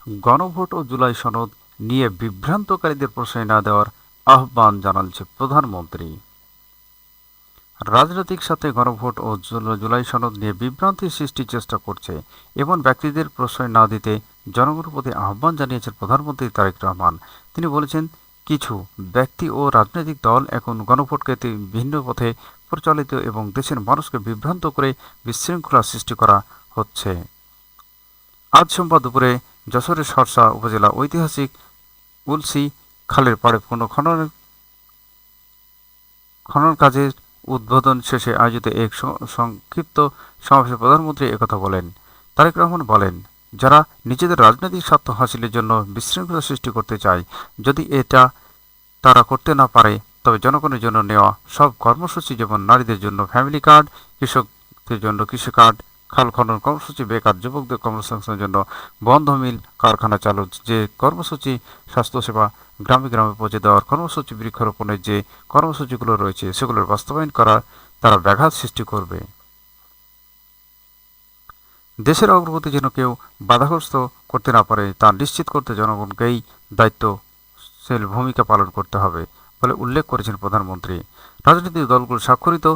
গণভোট ও জুলাই সনদ নিয়ে বিভ্রান্তকারীদের প্রশ্রয় না দেওয়ার আহ্বান জানাচ্ছে প্রধানমন্ত্রী। রাজনৈতিক সাথে গণভোট ও জুলাই সনদ নিয়ে বিভ্রান্তি সৃষ্টির চেষ্টা করছে এমন ব্যক্তিদের প্রশ্রয় না দিতে জনগণের প্রতি আহ্বান জানিয়েছেন প্রধানমন্ত্রী তারেক রহমান। তিনি বলেছেন, কিছু ব্যক্তি ও রাজনৈতিক দল এখন গণভোটকে ভিন্ন পথে পরিচালিত এবং দেশের মানুষকে বিভ্রান্ত করে বিশৃঙ্খলা সৃষ্টি করা হচ্ছে। আজ সোমবার দুপুরে যশোরের শর্ষা উপজেলা ঐতিহাসিক উলসি খালের পাড়ে খনন কাজের উদ্বোধন শেষে আয়োজিত এক সংক্ষিপ্ত সমাবেশে প্রধানমন্ত্রী একথা বলেন। তারেক রহমান বলেন, যারা নিজেদের রাজনৈতিক স্বার্থ হাসিলের জন্য বিশৃঙ্খলা সৃষ্টি করতে চায়, যদি এটা তারা করতে না পারে, তবে জনগণের জন্য নেওয়া সব কর্মসূচি, যেমন নারীদের জন্য ফ্যামিলি কার্ড, কৃষকদের জন্য কৃষি কার্ড, খাল খনন কর্মসূচি, বেকার যুবকদের কর্মসংস্থানের জন্য বন্ধ মিল কারখানা চালুর যে কর্মসূচি, স্বাস্থ্যসেবা গ্রামে গ্রামে পৌঁছে দেওয়ার কর্মসূচি, বৃক্ষরোপণের যে কর্মসূচিগুলো রয়েছে সেগুলোর বাস্তবায়ন করা তারা ব্যাঘাত সৃষ্টি করবে। দেশের অগ্রগতি যেন কেউ বাধাগ্রস্ত করতে না পারে তা নিশ্চিত করতে জনগণকেই দায়িত্বশীল ভূমিকা পালন করতে হবে বলে উল্লেখ করেছেন প্রধানমন্ত্রী। রাজনৈতিক দলগুলো স্বাক্ষরিত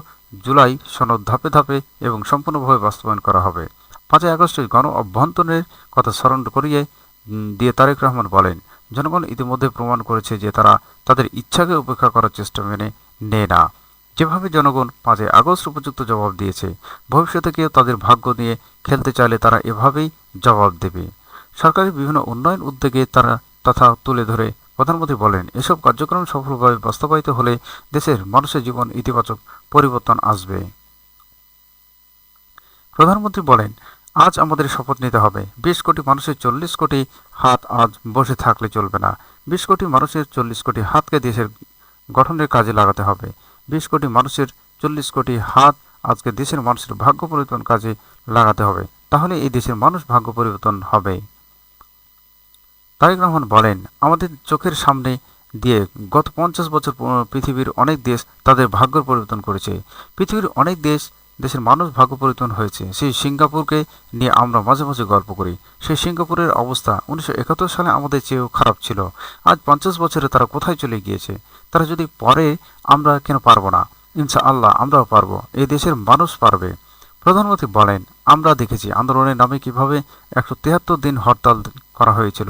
জুলাই সনদ ধাপে ধাপে এবং সম্পূর্ণভাবে বাস্তবায়ন করা হবে। 5ই আগস্টের গণ অভ্যন্তরের কথা স্মরণ করিয়ে দিয়ে তারেক রহমান বলেন, জনগণ ইতিমধ্যে প্রমাণ করেছে যে তারা তাদের ইচ্ছাকে উপেক্ষা করার চেষ্টা মেনে নেয় না। যেভাবে জনগণ 5ই আগস্ট উপযুক্ত জবাব দিয়েছে, ভবিষ্যতে কেউ তাদের ভাগ্য নিয়ে খেলতে চাইলে তারা এভাবেই জবাব দেবে। সরকারের বিভিন্ন উন্নয়ন উদ্যোগে তারা তথা তুলে ধরে প্রধানমন্ত্রী বলেন, এসব কার্যক্রম সফলভাবে বাস্তবায়িত হলে দেশের মানুষের জীবন ইতিবাচক পরিবর্তন আসবে। প্রধানমন্ত্রী বলেন, আজ আমাদের শপথ নিতে হবে। 20 কোটি মানুষের 40 কোটি হাত আজ বসে থাকলে চলবে না। 20 কোটি মানুষের 40 কোটি হাতকে দেশের গঠনের কাজে লাগাতে হবে। 20 কোটি মানুষের 40 কোটি হাত আজকে দেশের মানুষের ভাগ্য পরিবর্তন কাজে লাগাতে হবে। তাহলে এই দেশের মানুষ ভাগ্য পরিবর্তন হবে। তারেক রহমান বলেন, আমাদের চোখের সামনে দিয়ে গত 50 বছর পৃথিবীর অনেক দেশ তাদের ভাগ্য পরিবর্তন করেছে। পৃথিবীর অনেক দেশের মানুষ ভাগ্য পরিবর্তন হয়েছে। সেই সিঙ্গাপুরকে নিয়ে আমরা মাঝে মাঝে গল্প করি। সেই সিঙ্গাপুরের অবস্থা 1971 সালে আমাদের চেয়েও খারাপ ছিল। আজ 50 বছরে তারা কোথায় চলে গিয়েছে? তারা যদি পারে, আমরা কেন পারবো না? ইনশাআল্লাহ আমরাও পারবো। এই দেশের মানুষ পারবে। প্রধানমন্ত্রী বলেন, আমরা দেখেছি আন্দোলনের নামে কিভাবে 173 দিন হরতাল করা হয়েছিল।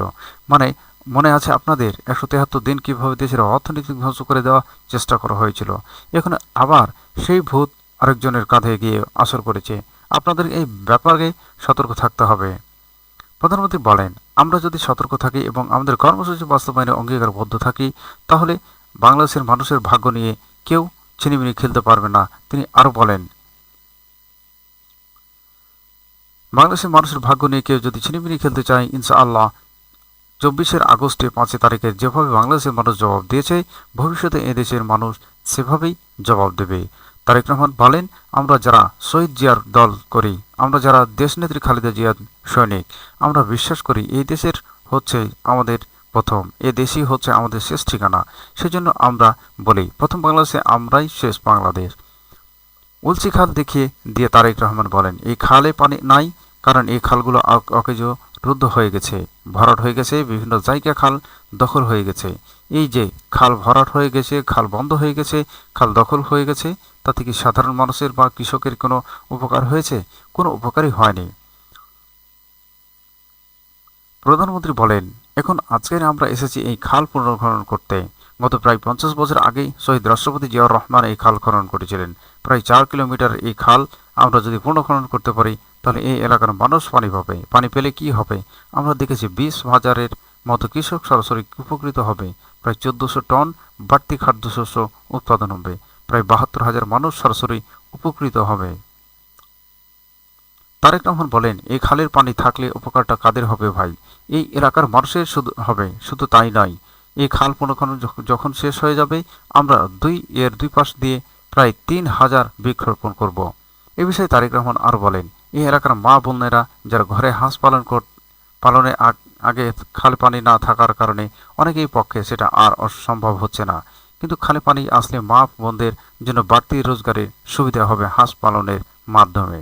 মনে আছে আপনাদের? 173 দিন কিভাবে দেশের অর্থনীতি ধ্বংস করে দেওয়ার চেষ্টা করা হয়েছিল। এখন আবার সেই ভূত আরেকজনের কাঁধে গিয়ে আসর করেছে। আপনাদের এই ব্যাপারে সতর্ক থাকতে হবে। প্রধানমন্ত্রী বলেন, আমরা যদি সতর্ক থাকি এবং আমাদের কর্মসূচি বাস্তবায়নে অঙ্গীকারবদ্ধ থাকি, তাহলে বাংলাদেশের মানুষের ভাগ্য নিয়ে কেউ ছিনিমিনি খেলতে পারবে না। তিনি আরও বলেন, বাংলাদেশের মানুষের ভাগ্য নিয়ে কেউ যদি ছিনিমিনি খেলতে চায়, ইনশাআল্লাহ 24 আগস্টে 5 তারিখে যেভাবে বাংলাদেশের মানুষ জবাব দিয়েছে, ভবিষ্যতে এদেশের মানুষ সেভাবেই জবাব দেবে। তারেক রহমান বলেন, আমরা যারা শহীদ জিয়ার দল করি, আমরা যারা দেশনেত্রী খালেদা জিয়ার সৈনিক, আমরা বিশ্বাস করি এই দেশের হচ্ছে আমাদের প্রথম, এ দেশই হচ্ছে আমাদের শেষ ঠিকানা। সেজন্য আমরা বলি, প্রথম বাংলাদেশে আমরাই শেষ বাংলাদেশ। উলসি খাল দেখিয়ে দিয়ে তারেক রহমান বলেন, এই খালে পানি নাই, কারণ এই খালগুলো অকেজো রুদ্ধ হয়ে গেছে, ভরাট হয়ে গেছে, বিভিন্ন জায়গা খাল দখল হয়ে গেছে। এই যে খাল ভরাট হয়ে গেছে, খাল বন্ধ হয়ে গেছে, খাল দখল হয়ে গেছে, তাতে কি সাধারণ মানুষের বা কৃষকের কোনো উপকার হয়েছে? কোনো উপকারই হয়নি। প্রধানমন্ত্রী বলেন, এখন আজকের আমরা এসেছি এই খাল পুনর্খনন করতে। গত প্রায় 50 বছর আগেই শহীদ রাষ্ট্রপতি জিয়াউর রহমান এই খাল খনন করেছিলেন। প্রায় 4 কিলোমিটার এই খাল আমরা যদি পুনর্খনন করতে পারি, তাহলে এই এলাকার মানুষ পানি পাবে। পানি পেলে কি হবে? আমরা দেখেছি 20,000-এর মতো কৃষক সরাসরি উপকৃত হবে। প্রায় 1400 টন বাড়তি খাদ্যশস্য উৎপাদন হবে। প্রায় 72,000 মানুষ সরাসরি উপকৃত হবে। তারেক রহমান বলেন, এই খালের পানি থাকলে উপকারটা কাদের হবে ভাই? এই এলাকার মানুষের শুধু হবে। শুধু তাই নয়, এই খাল পুনর্খনন যখন শেষ হয়ে যাবে, আমরা এর দুই পাশ দিয়ে প্রায় 3,000 বৃক্ষরোপণ করব। এ বিষয়ে তারেক রহমান আরও বলেন, এই এলাকার মা বোনেরা যারা ঘরে হাঁস পালনে আগে খাল পানি না থাকার কারণে অনেকেই পক্ষে সেটা আর অসম্ভব হচ্ছে না, কিন্তু খালে পানি আসলে মা বোনদের জন্য বাড়তি রোজগারের সুবিধা হবে হাঁস পালনের মাধ্যমে।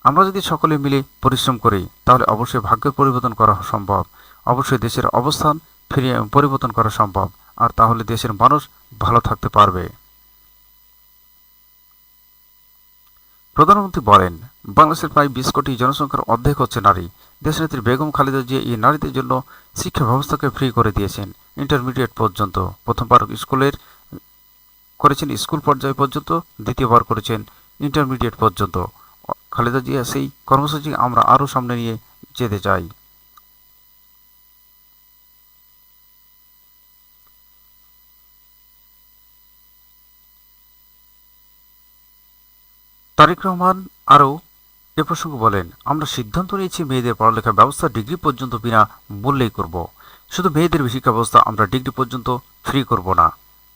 আমরা যদি সকলে মিলে পরিশ্রম করি তাহলে অবশ্যই ভাগ্যের পরিবর্তন করা সম্ভব, অবশ্যই দেশের অবস্থান ফিরিয়ে পরিবর্তন করা সম্ভব, আর তাহলে দেশের মানুষ ভালো থাকতে পারবে। প্রধানমন্ত্রী বলেন, বাংলাদেশের প্রায় 20 কোটি জনসংখ্যার অর্ধেক হচ্ছে নারী। দেশনেত্রী বেগম খালেদা জিয়া এই নারীদের জন্য শিক্ষা ব্যবস্থাকে ফ্রি করে দিয়েছেন ইন্টারমিডিয়েট পর্যন্ত। প্রথমবার করেছেন স্কুল পর্যায় পর্যন্ত, দ্বিতীয়বার করেছেন ইন্টারমিডিয়েট পর্যন্ত। খালেদা জিয়া সেই কর্মসূচি আমরা আরও সামনে নিয়ে যেতে চাই। তারেক রহমান আরও এ প্রসঙ্গে বলেন, আমরা সিদ্ধান্ত নিয়েছি মেয়েদের পড়ালেখার ব্যবস্থা ডিগ্রি পর্যন্ত বিনা মূল্যেই করব। শুধু মেয়েদের শিক্ষা ব্যবস্থা আমরা ডিগ্রি পর্যন্ত ফ্রি করব না,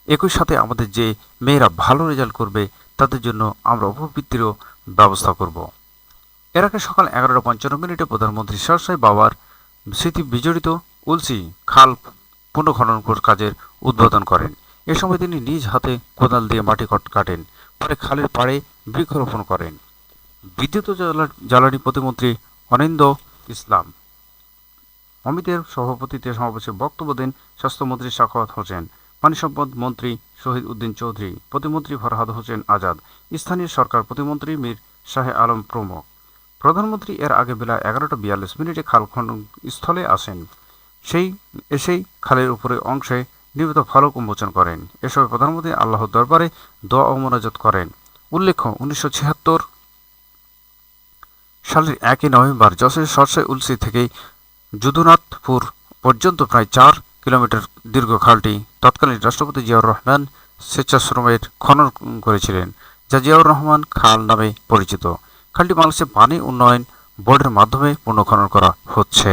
একই সাথে আমাদের যে মেয়েরা ভালো রেজাল্ট করবে তাদের জন্য আমরা উপবৃত্তিরও ব্যবস্থা করব। এর আগে সকাল 11:55 প্রধানমন্ত্রী সরাসরি বাবার স্মৃতি বিজড়িত উলসি খাল পুনঃখনন কাজের উদ্বোধন করেন। এ সময় তিনি নিজ হাতে কোদাল দিয়ে মাটি কাটেন, পরে খালের পাড়ে বৃক্ষরোপণ করেন। বিদ্যুৎ ও জ্বালানি প্রতিমন্ত্রী অনিন্দ ইসলাম অমিতের সভাপতিত্বে সমাবেশে বক্তব্য দেন স্বাস্থ্যমন্ত্রী সাখাওয়াত হোসেন, পানি সম্পদ মন্ত্রী শহীদ উদ্দিন চৌধুরী, প্রতিমন্ত্রী ফরহাদ হোসেন আজাদ, স্থানীয় সরকার প্রতিমন্ত্রী মীর শাহে আলম প্রমুখ। প্রধানমন্ত্রী এর আগে বেলা 11:42 খাল খনন স্থলে আসেন। এসেই খালের উপরে অংশে নির্মিত ফলক উন্মোচন করেন। এ সময় প্রধানমন্ত্রী আল্লাহর দরবারে দোয়া ও মোনাজাত করেন। উল্লেখ্য, 1976 সালের 1 নভেম্বর যশোরের সরসাই উলসি থেকে যদুনাথপুর পর্যন্ত প্রায় 4 কিলোমিটার দীর্ঘ খালটি তৎকালীন রাষ্ট্রপতি জিয়াউর রহমান স্বেচ্ছাশ্রমের খনন করেছিলেন, যা জিয়াউর রহমান খাল নামে পরিচিত। খালটি বাংলাদেশের পানি উন্নয়ন বোর্ডের মাধ্যমে পুনঃখনন করা হচ্ছে।